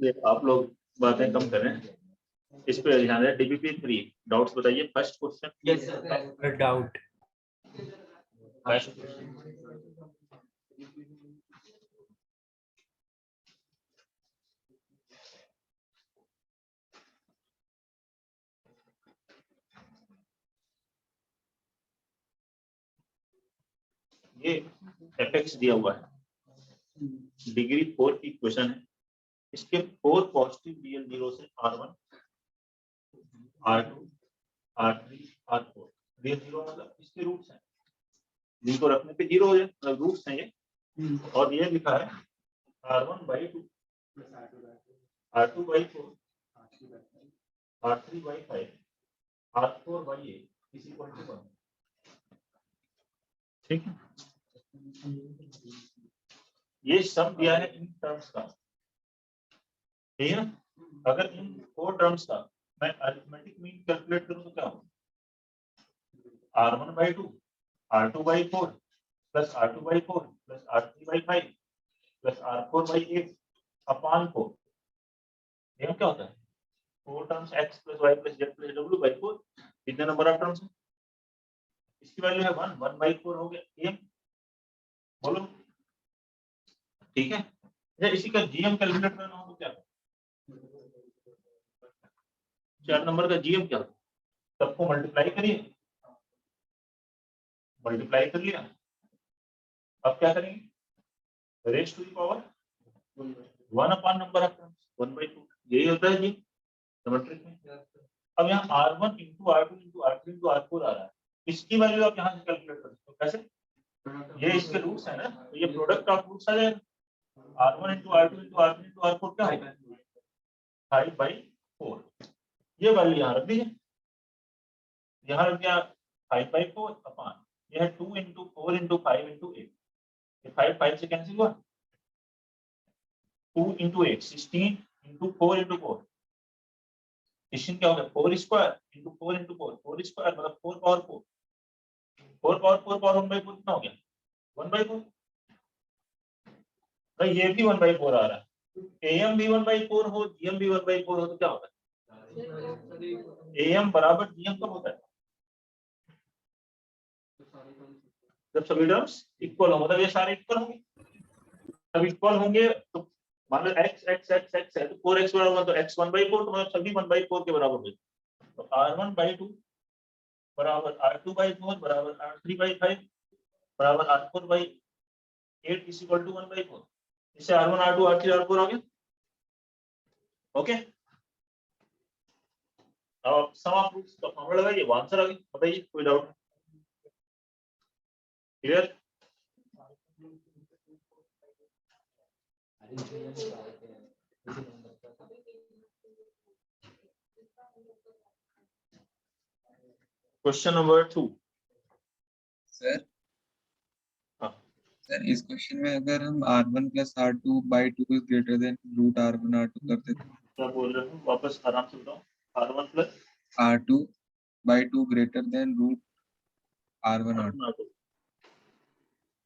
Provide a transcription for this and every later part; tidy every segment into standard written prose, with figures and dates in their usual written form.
इसलिए आप लोग बातें कम करें, इस पे ध्यान दें। DBP 3 डाउट्स बताइए। First question. Yes sir, doubt. ये fx दिया हुआ है, डिग्री 4 की क्वेश्चन है। इसके 4 पॉजिटिव रियल जीरो से R1 R2 R3 R4 real zero मतलब इसके रूट्स हैं, जिनको रखने पे जीरो हो जाए, मतलब रूट्स हैं ये। और ये लिखा है R1/2 R2/4 R3/5 R4/8 is equal to 1। ठीक है, ये सब दिया है इन टर्म्स का। ठीक है, अगर इन 4 टर्म्स का मैं अरिथमेटिक मीन कैलकुलेट करूं तो क्या होगा? R1/2 R2/4 plus R2/4 plus R3/5 plus R4/8 upon 4। ये क्या होता है? 4 terms x plus y plus z plus w/4। कितने नंबर ऑफ टर्म्स है? इसकी वैल्यू है 1 1/4 हो गया m। बोलो ठीक है। इसी का gm कैलकुलेट करना हो तो क्या? 4 नंबर का gm क्या होता है? सबको मल्टीप्लाई करिए, मल्टीप्लाई कर लिया। अब क्या करेंगे? Raise to the power 1 upon number of terms 1/2। यही होता है जी सिमेट्रिक में। अब यहाँ R1 into R2 into R3 into R4 आ रहा है, इसकी वैल्यू आप यहाँ से कैलकुलेट कर सकते हो। कैसे? ये इसके रूट्स है ना, तो ये प्रोडक्ट ऑफ रूट्स आ जाएगा। R1 into R2 into R3 into R4 क्या होगा? 5/4। ये वैल्यू यहाँ रख दीजिए, यहाँ रख दिया 5/4 अपॉन यह 2 into 4 into 5 into 8। ये 5 से कैंसिल हुआ। 2 into 8 16 into 4 into 4 16 क्या हो गया? 4 स्क्वायर into 4 into 4 4 स्क्वायर मतलब 4 पावर 4 4 पावर 1/4 कितना हो गया? 1/4। तो ये भी 1/4 आ रहा है। AM भी 1/4 हो, GM भी 1/4 हो तो क्या होता है? AM बराबर GM कब होता है? जब सभी टर्म्स इक्वल हो, मतलब ये सारे इक्वल होंगे। जब इक्वल होंगे तो मान लो x x x x है तो 4x बराबर, तो x 1/4 तो मतलब सभी 1/4 के बराबर होंगे। तो R1/2 बराबर R2/4 बराबर R3/5 बराबर R4/8 इज इक्वल टू 1/4। इससे R1 R2 R3 R4 आ गया। ओके, अब सम ऑफ रूट्स का फॉर्मूला लगाइए, वो आंसर आ गया। बताइए कोई doubt? Clear? Question number 2 sir. हाँ सर, इस क्वेश्चन में अगर हम R1 plus R2/2 is greater than root R1 R2 कर देते हैं, क्या बोल रहे हो? वापस आराम से बताओ। R1 plus R2/2 greater than root R1 R2।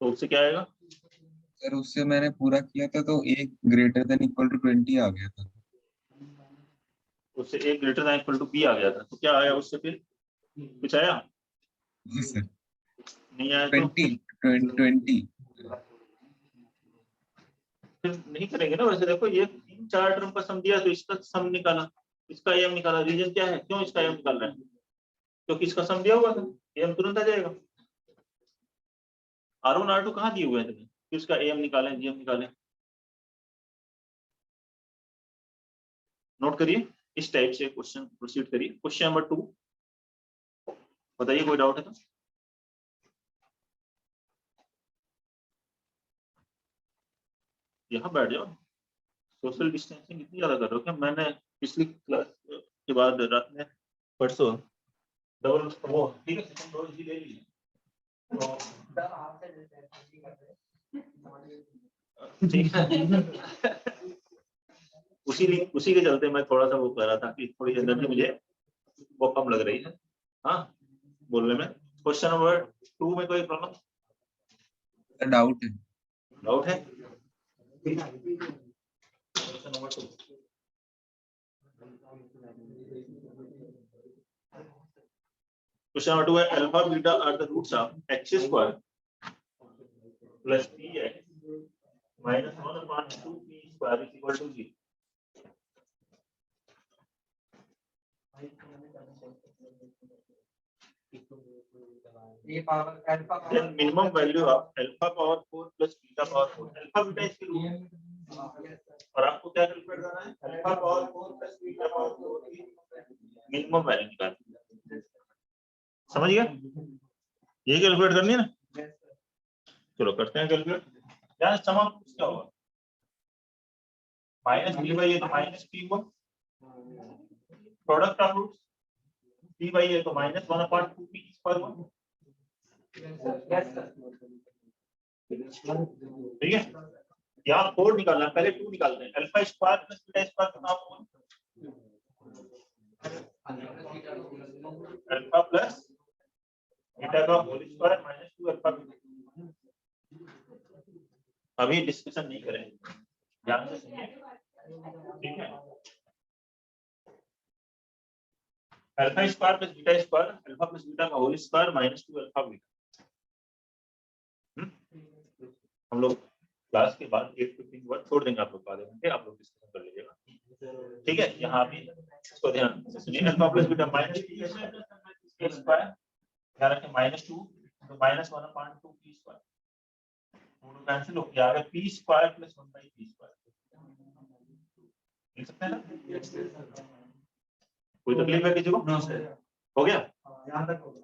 तो उससे क्या आएगा? सर, उससे मैंने पूरा किया था तो एक greater than equal to 20 आ गया था। उससे a greater than equal to b आ गया था, तो क्या आया उससे? फिर कुछ आया? जी सर, नहीं आया तो 20 फिर नहीं करेंगे ना। वैसे देखो, ये 3-4 टर्म का सम दिया तो इसका सम निकाला, इसका एम निकाला। रीजन क्या है, क्यों इसका एम निकाल रहा है? क्योंकि इसका सम दिया हुआ था, एम तुरंत आ जाएगा। R1 R2 कहाँ दिए हुए हैं तुम्हें कि उसका एम निकालें जीएम निकालें? नोट करिए, इस टाइप से क्वेश्चन प्रोसीड करिए। क्वेश्चन नंबर 2 बताइए, कोई डाउट है तो? यहाँ बैठ जाओ। सोशल डिस्टेंसिंग इतनी ज्यादा कर रहे हो क्या? मैंने पिछली क्लास के बाद रात में परसों डबल वो ठीक है सेकंड डोज भी ले ली। तो ठीक है, उसी के चलते मैं थोड़ा सा वो कर रहा था कि थोड़ी एनर्जी मुझे वो कम लग रही है हाँ बोलने में। क्वेश्चन नंबर 2 में कोई प्रॉब्लम? डाउट है। डाउट है? Question number 2. Question number 2 है alpha beta are the roots of x square plus px minus 1 upon 2p square is equal to 0. Then minimum value of alpha power 4 plus beta power 4. Alpha beta इसकी root और आपको क्या calculate करना है? Alpha power 4 plus beta power 4 की minimum value निकालनी है. समझ गया? ये कैलकुलेट करनी है ना? चलो करते हैं कैलकुलेट. यार सम ऑफ क्या होगा? माइनस b बाई a तो माइनस p हुआ. Product of roots p by a तो माइनस 1 अपॉन 2p स्क्वायर हुआ. ठीक है. यहाँ 4 निकालना, पहले 2 निकालते हैं. Alpha square plus beta square कितना होगा? अल्फा प्लस बीटा का होल स्क्वायर माइनस 2 अल्फा. अभी डिस्कशन नहीं करेंगे, ध्यान से सुनिए. ठीक है. Alpha square plus beta square, alpha plus beta का whole square minus 2 alpha beta. हम लोग क्लास के बाद 8:15 के बाद छोड़ देंगे आप लोग, आधे घंटे आप लोग डिस्कशन कर लीजिएगा. ठीक है. यहाँ भी इसको ध्यान से सुनिए. Alpha plus beta minus 2 square, ध्यान रखें माइनस 2 तो माइनस 1 अपॉन 2p स्क्वायर. दोनों कैंसिल हो गया. आगे p square plus 1/p square लिख सकते हैं ना? कोई तकलीफ है किसी को? No sir. हो गया. यहां तक होगा.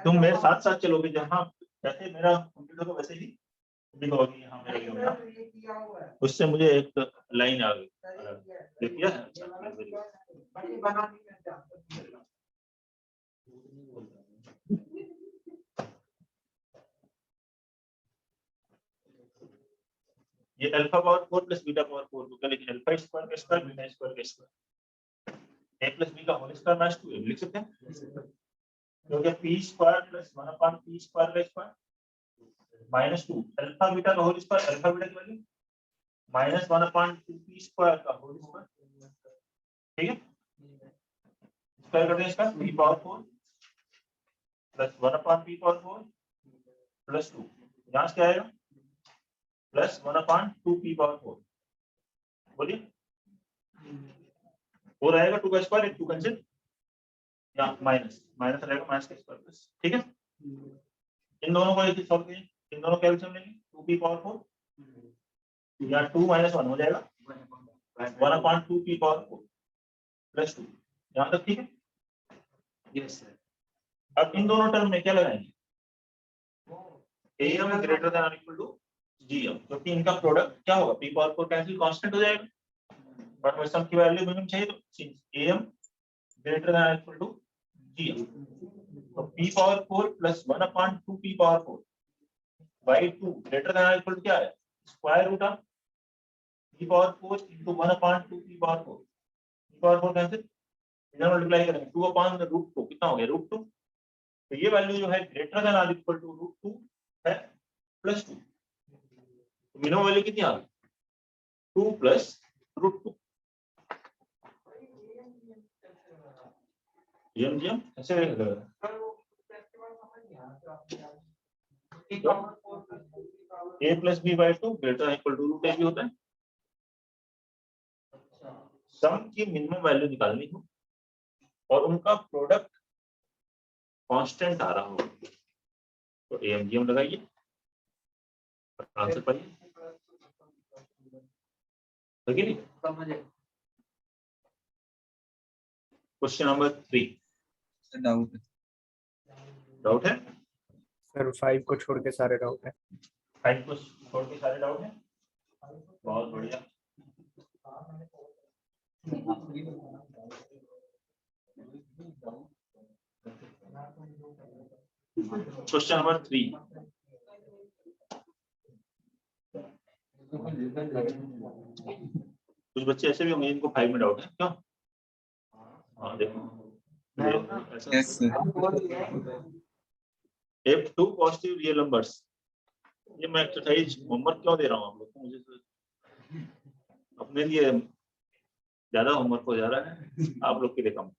तुम मेरे साथ साथ चलोगे. जहाँ जैसे मेरा कंप्यूटर को वैसे ही लिखोगे. यहाँ मेरा लिखो ना, उससे मुझे एक लाइन आ गई. देखिए ये alpha power 4 plus beta power 4 को क्या लिखें? अल्फा स्क्वायर का स्क्वायर बीटा स्क्वायर का स्क्वायर a प्लस b का होल स्क्वायर माइनस 2a लिख सकते हैं. तो क्या p square plus 1 upon p square का स्क्वायर माइनस 2 अल्फा बीटा का होल स्क्वायर. अल्फा बीटा की value minus 1 upon 2p square का होल स्क्वायर. ठीक है. स्क्वायर करते हैं इसका p power 4 plus 1 upon p power 4 plus 2. यहाँ से क्या आएगा? Plus 1 upon 2p power 4. बोलिए 4 आएगा. 2 का स्क्वायर, 2 कैंसिल, यहाँ माइनस माइनस रहेगा माइनस का स्क्वायर प्लस. ठीक है. इन दोनों को एक सॉल्व करिए. इन दोनों कैल्सियम लेंगे 2p पावर 4 या 2 माइनस 1 हो जाएगा 1 अपॉन 2p पावर 4 प्लस 2. यहाँ तक ठीक है? Yes sir. अब इन दोनों टर्म में क्या लगाएंगे? am ग्रेटर देन और इक्वल टू gm, क्योंकि इनका प्रोडक्ट क्या होगा? p पावर 4 कैंसिल, कांस्टेंट हो जाएगा. बट हमें सम की वैल्यू मिनिमम चाहिए, तो am ग्रेटर देन और इक्वल टू gm. तो p power 4 plus 1 upon 2p power 4 by 2 greater than और इक्वल टू क्या है? Square root of p power 4 into 1 upon 2p power 4. p power 4 cancel, इधर multiply करेंगे 2 upon root 2 कितना हो गया? रूट 2. तो ये वैल्यू जो है ग्रेटर देन और इक्वल टू रूट 2 है प्लस 2. तो मिनिमम वैल्यू कितनी आ गई? 2 प्लस रूट 2. gm ऐसे a plus b by 2 greater equal to root a भी होता है. सम की मिनिमम वैल्यू निकालनी हो और उनका प्रोडक्ट कांस्टेंट आ रहा हो तो am लगाइए. आंसर पाइए. Question number 3. डाउट है सर 5 को छोड़ के सारे डाउट है. 5 को छोड़ के सारे डाउट है. बहुत बढ़िया. Question number 3. कुछ बच्चे ऐसे भी होंगे इनको 5 में डाउट है. क्यों? हाँ देखो. Yes sir. F2 positive real numbers. ये मैं एक्सरसाइज होमवर्क क्यों दे रहा हूँ आप लोग को, मुझे तो अपने लिए ज्यादा होमवर्क हो जा रहा है, आप लोग के लिए कम।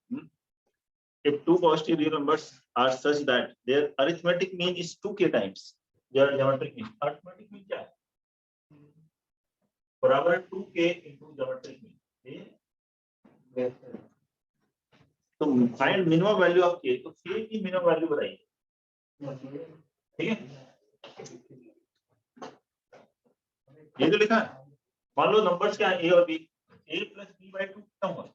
If two positive real numbers are such that their arithmetic mean is 2k times their geometric mean. Arithmetic mean क्या है? बराबर 2k into geometric mean. तो find minimum value of k, तो k की मिनिमम वैल्यू बताइए, ठीक है? ये जो लिखा है, मान लो नंबर्स क्या है a और b, a plus b by 2 कितना होगा?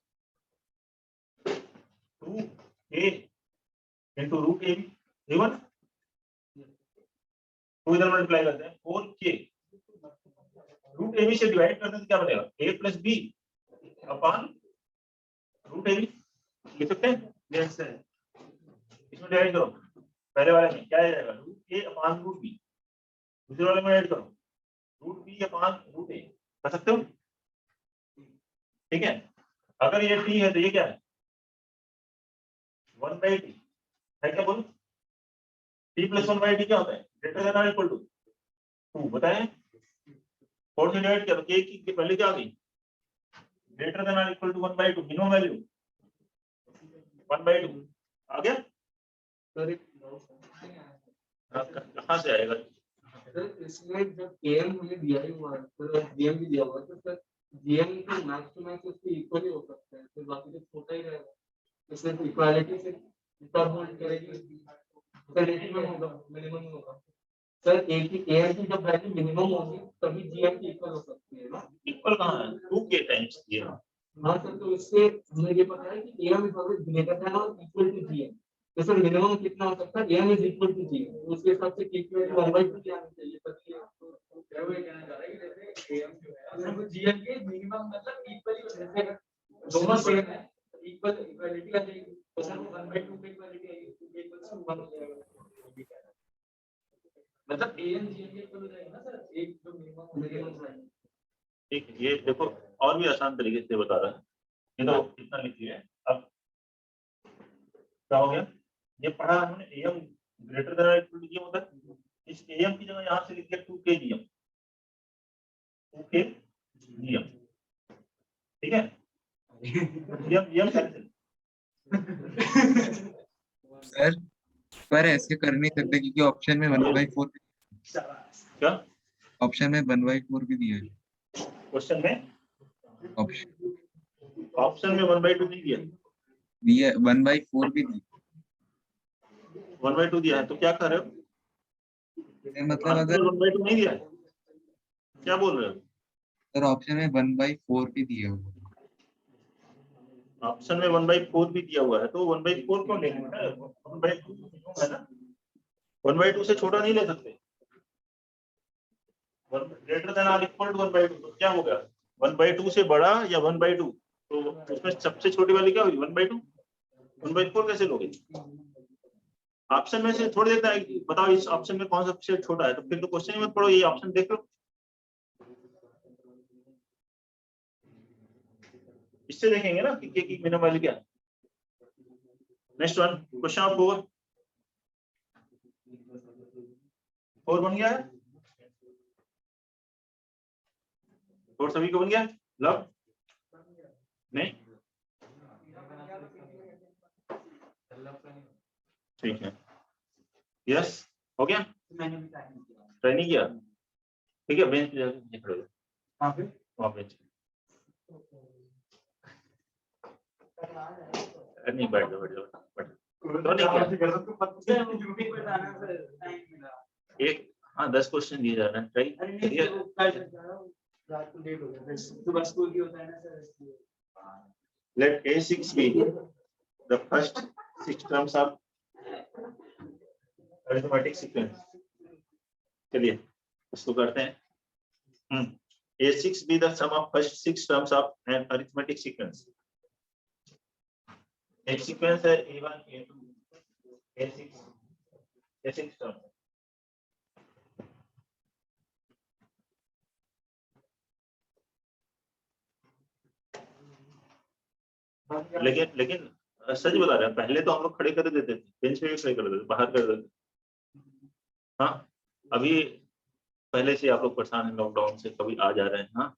2a into root ab, even 2 इधर मल्टीप्लाई करते हैं, 4k रूट ab से डिवाइड करते हैं तो क्या बनेगा? a plus b upon root ab, लिख सकते हैं? Yes sir. इसमें डिवाइड करो, पहले वाले में क्या आ जाएगा? Root a upon root b, दूसरे वाले में ऐड करो root b upon root a, कर सकते हो? ठीक है, अगर ये t है तो ये क्या है? 1/t है, क्या बोलो? t plus 1/t क्या होता है? ग्रेटर देन और इक्वल टू 2, बताएं? 4 से डिवाइड किया तो k की वैल्यू क्या आ गई? ग्रेटर देन और इक्वल टू 1/2, मिनिमम वैल्यू 1/2 आ गया। सर कहाँ से आएगा? इसमें जब एम हमें दिया ही हुआ है, सर जीएम भी दिया हुआ है, तो सर जीएम तो मैक्स टू मैक्स उसके इक्वल ही हो सकता है, फिर बाकी तो छोटा ही रहेगा। इसमें इक्वालिटी से जितना होल्ड करेगी सर मिनिमम होगा, मिनिमम होगा सर। ए की एम की जब वैल्यू मिनिमम होगी तभी जीएम की इक्वल हो सकती है ना? इक्वल कहाँ है? 2k टाइम्स ये। हाँ सर, तो इससे हमें ये पता है कि M is always greater than और इक्वल टू जीएम, तो सर मिनिमम कितना हो सकता है? M is equal to GM, तो उसके हिसाब से के की वैल्यू 1/2 क्या आनी चाहिए? तभी आपको क्या वो कहना चाह रहा है कि जैसे एम जो है वो जीएम के मिनिमम मतलब इक्वल ही होना चाहिए, दोनों सेम है, इक्वल इक्वालिटी आ जाएगी, तो सर 1/2 की इक्वालिटी आएगी, तो इक्वल टू 1 हो जाएगा, मतलब एम जीएम के इक्वल हो जाएगा ना सर, एक जो मिनिमम है। ठीक है, ये देखो और भी आसान तरीके से बता रहा है, ये तो इतना लिख लिया है। अब क्या हो गया? ये पढ़ा हमने, am ग्रेटर देन और इक्वल टू जीएम होता है, इस am की जगह यहाँ से लिख दिया 2k जीएम, 2k जीएम, ठीक है? GM GM cancel. सर पर ऐसे कर नहीं सकते क्योंकि ऑप्शन में 1/4, क्या ऑप्शन में 1/4 भी दिया है। क्वेश्चन में? ऑप्शन में 1/2 नहीं दिया, 1/4 भी दिया 1/2 दिया है, तो क्या कर रहे हो? है। मतलब अगर 1/2 नहीं दिया है, क्या बोल रहे हो? सर ऑप्शन में 1/4 भी दिया हुआ है। ऑप्शन में 1/4 भी दिया हुआ है, तो 1/4 क्यों लेंगे? 1/2 है ना, 1/2 से छोटा नहीं ले सकते। ग्रेटर देन और इक्वल टू 1/2, तो क्या हो गया? 1/2 से बड़ा या 1/2, तो उसमें सबसे छोटी वाली क्या होगी? 1/2। 1/4 कैसे लोगे? ऑप्शन में से थोड़ी देता है कि बताओ इस ऑप्शन में कौन सा सबसे छोटा है, तो फिर तो क्वेश्चन ही मत पढ़ो, ये ऑप्शन देख लो। इससे देखेंगे ना कि की मिनिमम वैल्यू क्या है। नेक्स्ट वन, क्वेश्चन ऑफ 4 बन गया है, 4 सभी को बन गया? लव नहीं, ठीक है, यस हो गया, ट्राई नहीं किया, ठीक है, बेंच पे जाके खड़े हो जाओ, वहाँ बेंच नहीं, बैठ जाओ, बैठ जाओ, तो नहीं किया। एक, हाँ 10 क्वेश्चन दिए जा रहे हैं, ट्राई करिए। Let A6 be the first 6 terms of arithmetic sequence. चलिए इसको करते हैं। A6 be the sum of first 6 terms of an arithmetic sequence. एक सीक्वेंस है A1 A2 A6 term। लेकिन सच बता रहे हैं, पहले तो हम लोग खड़े कर देते थे, बेंच पे भी खड़े कर देते थे, बाहर कर देते थे, हाँ अभी पहले से आप लोग परेशान हैं लॉकडाउन से, कभी आ जा रहे हैं। हाँ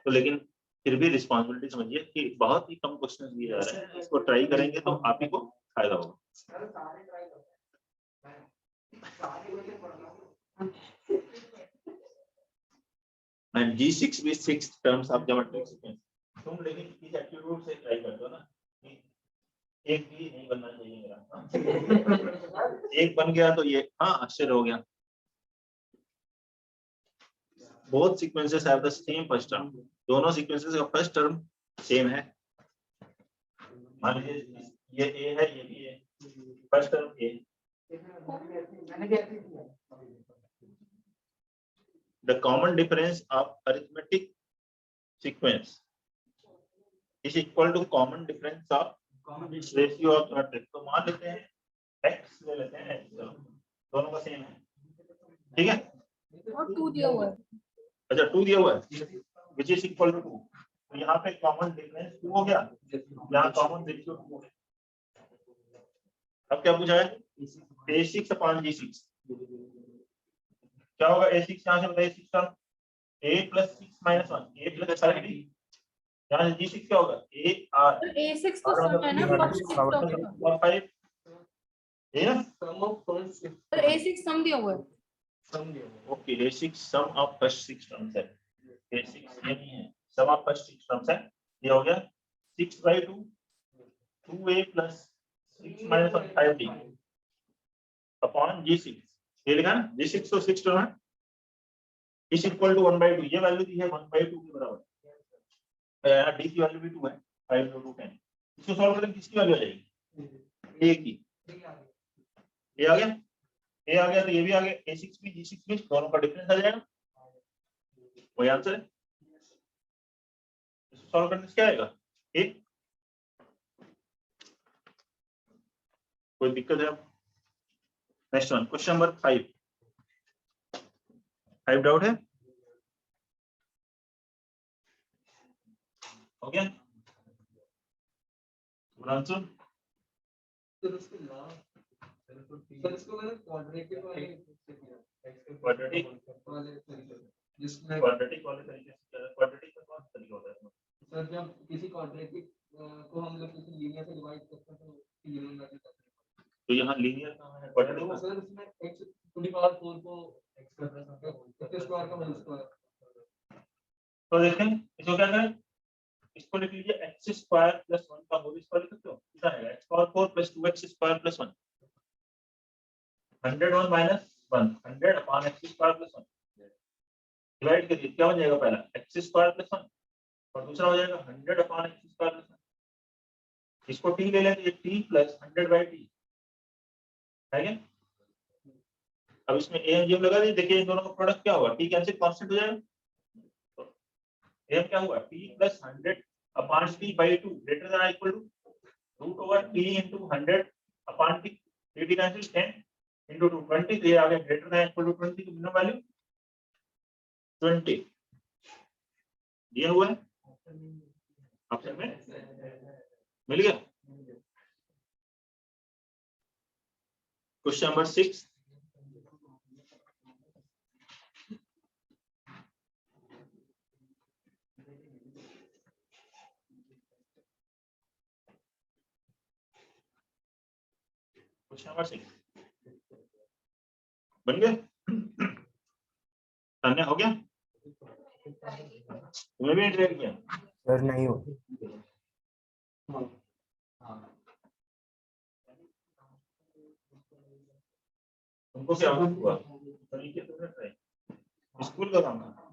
तो लेकिन फिर भी रिस्पॉन्सिबिलिटी समझिए कि बहुत ही कम क्वेश्चन दिए जा रहे हैं, इसको ट्राई करेंगे तो आप ही को फायदा होगा। एंड G6 भी 6 टर्म्स ऑफ ज्योमेट्रिक सीक्वेंस। तुम लेकिन इस एप्टीट्यूड से ट्राई करते हो ना, एक भी नहीं बनना चाहिए मेरा। एक बन गया तो ये हाँ आश्चर्य हो गया। Both sequences have the same first term, दोनों सीक्वेंसेस का फर्स्ट टर्म सेम है। मान लीजिए ये ए है, ये भी है, first term A. The common difference of arithmetic sequence is equal to common difference of ratio of geometric। तो मान लेते हैं x ले लेते हैं x, दोनों का सेम है, ठीक है। और 2 दिया हुआ है। अच्छा 2 दिया हुआ है which is equal to 2, तो यहाँ पे कॉमन डिफरेंस 2 हो गया, यहाँ कॉमन रेशियो 2 हो गया। अब क्या पूछा है, A6 upon G6 क्या होगा। A6 यहाँ से बताइए, 6 term A plus 6 minus 1, A plus 5D, यहाँ से G6 क्या होगा, A R तो A6 तो सम है ना, फर्स्ट शिफ्ट होगा। और 5 ये ना, तो A6 सम दिया हुआ है। Okay A6 sum of first 6 terms है, A6 ये नहीं है, सम ऑफ फर्स्ट 6 टर्म्स है। ये हो गया 6/2 2A plus 6 minus 1 5D upon G6, ये लिखा ना, G6 तो 6 टर्म है, इज इक्वल टू 1/2, ये वैल्यू दी है 1/2 के बराबर। D की वैल्यू भी 2 है, 5 × 2 10। इसको सॉल्व करें किसकी वैल्यू आ जाएगी, A की। ये आ गया, A आ गया तो ये भी आ गया, A6 भी G6 भी दोनों का डिफरेंस आ जाएगा, वही आंसर है। इसको सॉल्व करने से क्या आएगा, एक कोई दिक्कत है। Next one, question number 5 doubt है, हो गया आंसर। सर इसको मैंने क्वाड्रेटिक वाले क्वाड्रेटिक वाले तरीके से, जिसमें क्वाड्रेटिक वाले तरीके से, क्वाड्रेटिक में कौन सा तरीका होता है। सर जब किसी क्वाड्रेटिक को हम लोग किसी लीनियर से डिवाइड करते हैं तो लीनियर मेथड करते हैं। तो यहाँ लीनियर कहाँ है, क्वाड्रेटिक में सर इसमें x⁴ को x का स्क्वायर का होल स्क्वायर। तो देखें इसको क्या करें, इसको लिख लीजिए x² + 1 का होल स्क्वायर लिख सकते हो, कितना है x⁴ + 2x² + 1, 101 - 1 100 upon x² + 1 divide करिए, क्या हो जाएगा, पहला x² + 1 और दूसरा हो जाएगा 100 अपॉन x² + 1। इसको t ले लें तो ये t + 100/t है क्या। अब इसमें a m लगा दीजिए, देखिए इन दोनों का प्रोडक्ट क्या होगा, t कैंसिल कांस्टेंट हो जाएगा, तो a क्या हुआ t + 100 upon t/2 greater than equal to √t * 100 upon t, t cancel 10 * 2 20, तो ये आ गया ग्रेटर देन इक्वल टू 20 की मिनिमम वैल्यू 20 दिया हुआ है ऑप्शन में, मिल गया। क्वेश्चन नंबर 6, क्वेश्चन नंबर 6 बन गया, तन्ने हो गया, तुम्हें भी इंटरेक्ट किया सर नहीं हो। तुमको क्या हुआ, तरीके से स्कूल का काम था।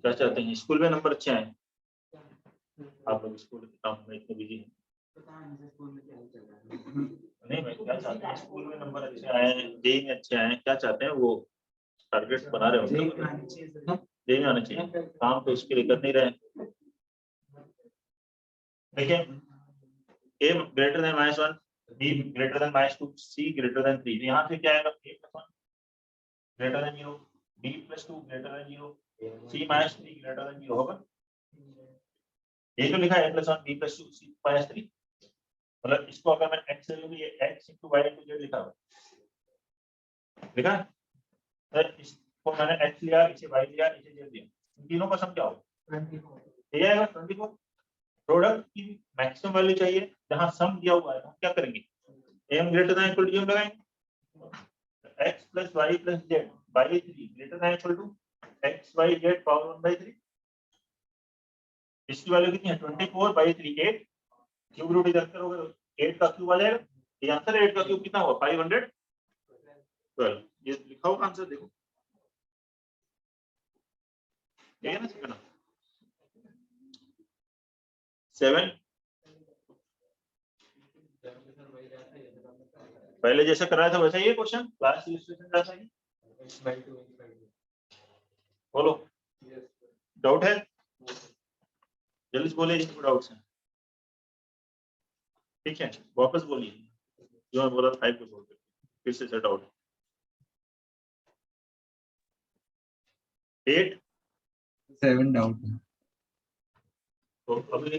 क्या चाहते हैं, स्कूल में नंबर अच्छे आए, आप लोग स्कूल के काम में इतने बिजी हैं। नहीं मैं क्या चाहते हैं, स्कूल में नंबर अच्छे आए, जेईई में अच्छे आए, क्या चाहते हैं वो टारगेट्स बना रहे होंगे, जेईई में आना चाहिए, काम तो उसके लिए कर नहीं रहे। देखिए a greater than -1, b greater than -2, c greater than 3, यहाँ से क्या आएगा? a + 1 greater than 0, b + 2 greater then 0, c - 3 greater then 0 होगा। ये जो लिखा है a + 1 b + 2 c - 3, मतलब इसको अगर मैं x ले लूँ, ये x * y * z लिखा हुआ लिखा है। तो इसको मैंने x लिया, इसे y लिया, इसे z लिया, इन तीनों का सम क्या होगा? 24 ये आएगा 24। प्रोडक्ट की मैक्सिमम वैल्यू चाहिए, जहां सम दिया हुआ है, हम क्या करेंगे? m greater than equal to m लगाएंगे, x + y + z by 3 greater than equal to x y z power 1/3। इसकी वैल्यू कितनी है? 24/3, 8 क्यूब रूट इधर करोगे 8 का क्यूब आ जाएगा। ये आंसर है। 8 का क्यूब कितना हुआ? 512। ये लिखा हुआ आंसर देखो, ठीक है ना? सीखना 7 पहले जैसा कराया था वैसा ही है क्वेश्चन, क्लास इलस्ट्रेशन जैसा ही। बोलो, डाउट है? जल्दी से बोलिए जिनको डाउट्स हैं। ठीक है, वापस बोलिए जो मैं बोला 5 को बोल के, फिर से सेट आउट 8। 7 डाउट है। तो अभी 9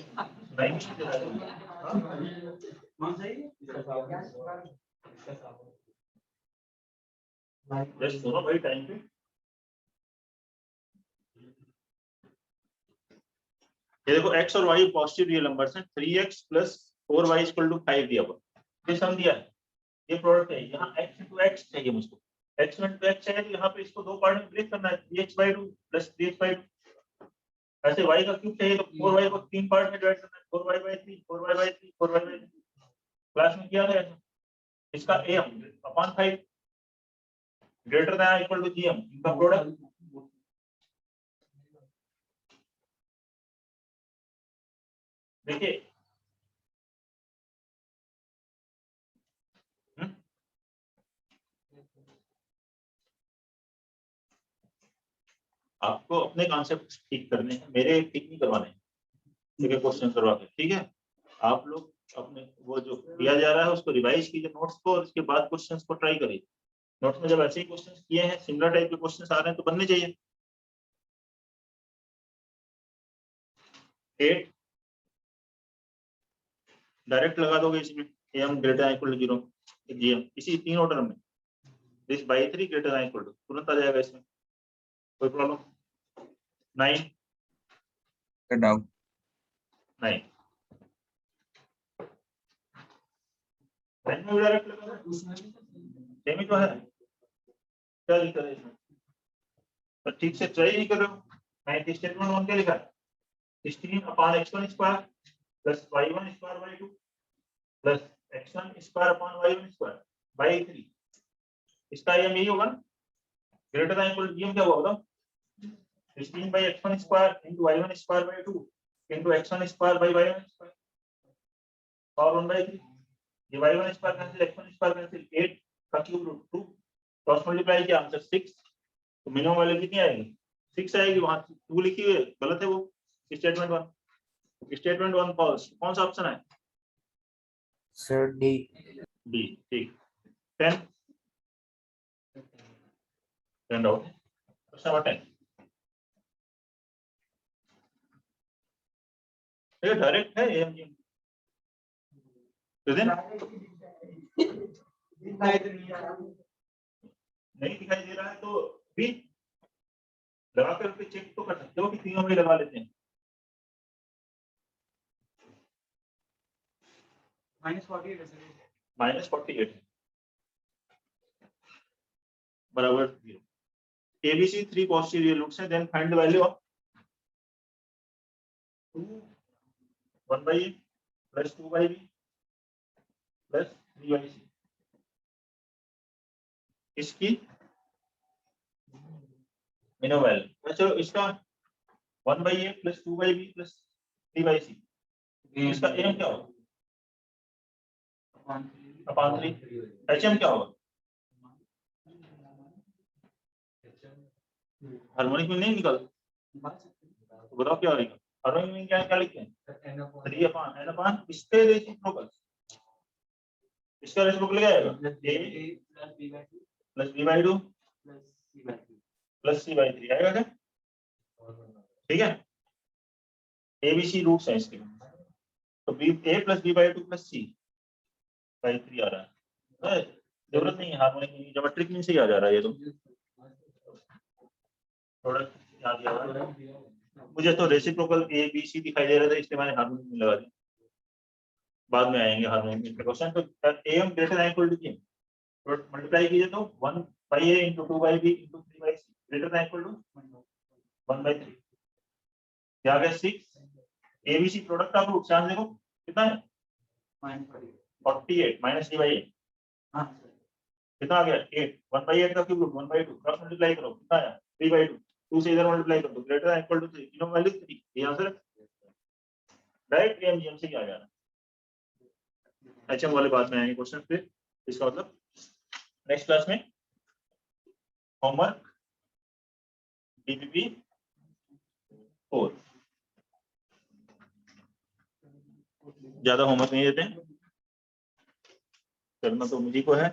जस्ट सुनो भाई टाइम पे। ये देखो x और y पॉजिटिव रियल नंबर्स हैं। 3x + 4y = 5 दिया हुआ, ये सम दिया है, ये प्रोडक्ट है। यहाँ x * x चाहिए मुझको, x * x चाहिए, तो यहाँ पे इसको दो पार्ट में ब्रेक करना है, 3x/2 + 3x/2। ऐसे y का क्यूब चाहिए तो 4y को 3 पार्ट में डिवाइड करना है, 4y/3 4y/3 4y/3। क्लास में किया था इसका m/5 greater than equal to gm, इनका प्रोडक्ट। देखिए आपको अपने कॉन्सेप्ट ठीक करने हैं, मेरे ठीक नहीं करवाने हैं। ठीक है, क्वेश्चन करवा के, ठीक है। आप लोग अपने वो जो दिया जा रहा है उसको रिवाइज कीजिए नोट्स को, और उसके बाद क्वेश्चंस को ट्राई करिए। नोट्स में जब ऐसे ही क्वेश्चंस किए हैं, सिमिलर टाइप के क्वेश्चंस आ रहे हैं, तो बनने चाहिए। 8 डायरेक्ट लगा दोगे इसमें, m greater than equal to 0 gm, इसी 3 ऑर्डर में, this by 3 greater than equal to, तुरंत आ जाएगा इसमें, कोई प्रॉब्लम? 9 का डाउट 9 में डायरेक्ट लगा दो, सेम ही तो है। क्या लिखा है इसमें? पर ठीक से ट्राई नहीं कर रहे हो। 9 स्टेटमेंट 1 क्या लिखा है? 16/x1² + y1² + x1² by 3। इसका m यही होगा ना, greater than equal to gm क्या होगा बताओ? 16/x1² * y1² * x1² by y1² और 1/3। ये y1² कैंसिल, x1² कैंसिल, 8 का क्यूब रूट 2 क्रॉस मल्टीप्लाई किया, आंसर 6। तो मिनिमम वैल्यू कितनी आएगी? 6 आएगी। वहां 2 लिखी हुई है, गलत है वो। Statement 1, statement 1 false. कौन सा ऑप्शन है? Sir D. डी, ठीक। 10 आउट। क्वेश्चन नंबर 10, ये डायरेक्ट है एएमजी। नहीं दिखाई दे रहा है तो भी लगा कर चेक तो कर सकते हो कि तीनों में लगा लेते हैं। -48 बराबर 0। ABC 3 पॉजिटिव रियल रूट्स हैं, then find the value of 2 1/a + 2/b + 3/c। इसकी मिनिमम वैल्यू। चलो इसका 1/a + 2/b + 3/c, इसका m क्या होगा? अपॉन 3। hm क्या होगा? हार्मोनिक में नहीं निकल, तो बताओ क्या होगा? हार्मोनिक मीन क्या लिखते हैं 3/n इसके रेसिप्रोकल, इसका रेसिप्रोकल क्या आएगा a plus b/2 plus c/3 आएगा क्या? ठीक है, ABC रूट्स हैं इसके, तो b a plus b/2 plus c/3 आ रहा है। जरूरत नहीं है हार्मोनिक मीन, ज्योमेट्रिक मीन से ही आ जा रहा है ये तो, प्रोडक्ट याद किया मुझे तो रेसिप्रोकल ए बी सी दिखाई दे रहा था इसलिए मैंने हार्मोनिक मीन लगा दिया, बाद में आएंगे हार्मोनिक मीन पे क्वेश्चन। तो am greater than equal to b, तो मल्टीप्लाई कीजिए तो 1/a into 2/b into 3/c greater than equal to 1/3, क्या आ गया 6। ABC product of root chance देखो कितना है 48 माइनस d/8 कितना आ गया 8, 1/8 का क्यूब रूट 1/2 क्रॉस मल्टीप्लाई करो कितना आया 3/2, 2 से इधर मल्टीप्लाई कर दो ग्रेटर देन इक्वल टू 3, तीनों वैल्यू 3, ये आंसर डायरेक्ट एमजीएम से ही आ जा रहा है। एचएम वाले बाद में आएंगे क्वेश्चन पे, इसका मतलब नेक्स्ट क्लास में होमवर्क डीपीपी 4, ज्यादा होमवर्क नहीं देते हैं, करना तो मुझे को है।